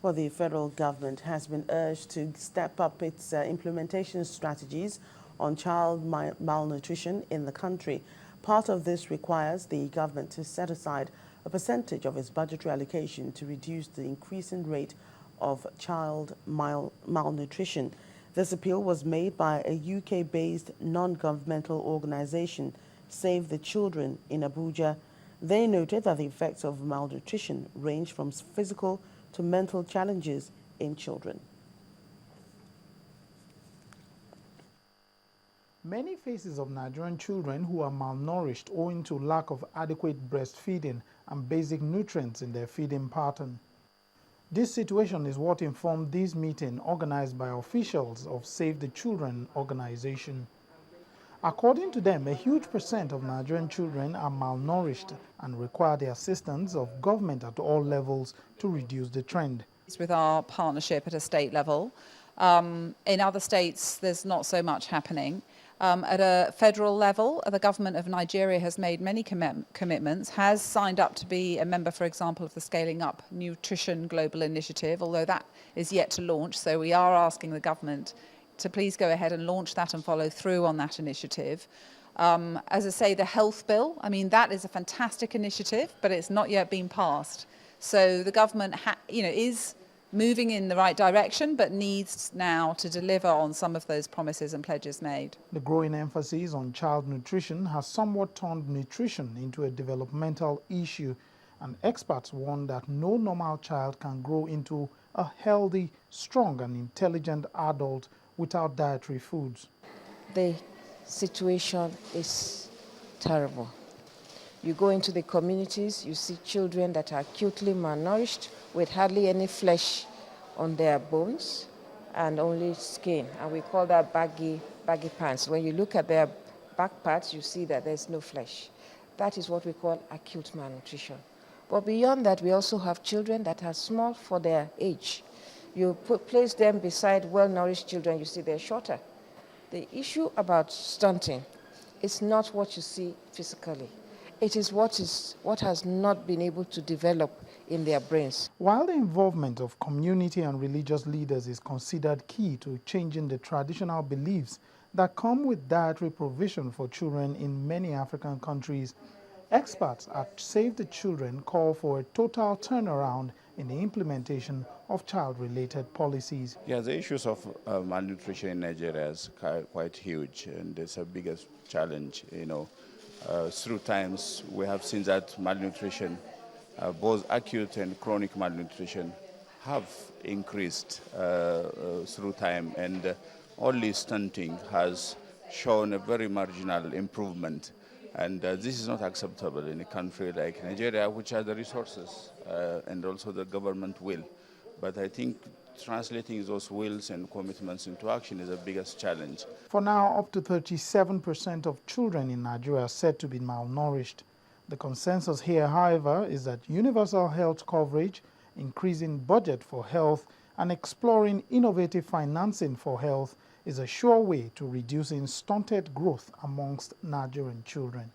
Well, the federal government has been urged to step up its implementation strategies on child malnutrition in the country. Part of this requires the government to set aside a percentage of its budgetary allocation to reduce the increasing rate of child malnutrition. This appeal was made by a UK-based non-governmental organization, Save the Children, in Abuja. They noted that the effects of malnutrition range from physical to mental challenges in children. Many faces of Nigerian children who are malnourished owing to lack of adequate breastfeeding and basic nutrients in their feeding pattern. This situation is what informed this meeting organized by officials of Save the Children organization. According to them, a huge percent of Nigerian children are malnourished and require the assistance of government at all levels to reduce the trend. With our partnership at a state level, in other states there's not so much happening. At a federal level, the government of Nigeria has made many commitments, has signed up to be a member, for example, of the Scaling Up Nutrition Global Initiative, although that is yet to launch. So we are asking the government to please go ahead and launch that and follow through on that initiative. As I say, the health bill, I mean, that is a fantastic initiative, but it's not yet been passed. So the government is moving in the right direction, but needs now to deliver on some of those promises and pledges made. The growing emphasis on child nutrition has somewhat turned nutrition into a developmental issue, and experts warn that no normal child can grow into a healthy, strong and intelligent adult without dietary foods. The situation is terrible. You go into the communities, you see children that are acutely malnourished with hardly any flesh on their bones and only skin. And we call that baggy pants. When you look at their back parts, you see that there's no flesh. That is what we call acute malnutrition. But beyond that, we also have children that are small for their age. You place them beside well-nourished children, you see they're shorter. The issue about stunting is not what you see physically. It is what has not been able to develop in their brains. While the involvement of community and religious leaders is considered key to changing the traditional beliefs that come with dietary provision for children in many African countries, experts at Save the Children call for a total turnaround in the implementation of child-related policies. Yeah, the issues of malnutrition in Nigeria is quite huge, and it's a biggest challenge, through times, we have seen that malnutrition, both acute and chronic malnutrition, have increased through time, and only stunting has shown a very marginal improvement. And this is not acceptable in a country like Nigeria, which has the resources and also the government will. But I think translating those wills and commitments into action is the biggest challenge. For now, up to 37% of children in Nigeria are said to be malnourished. The consensus here, however, is that universal health coverage, increasing budget for health, and exploring innovative financing for health is a sure way to reducing stunted growth amongst Nigerian children.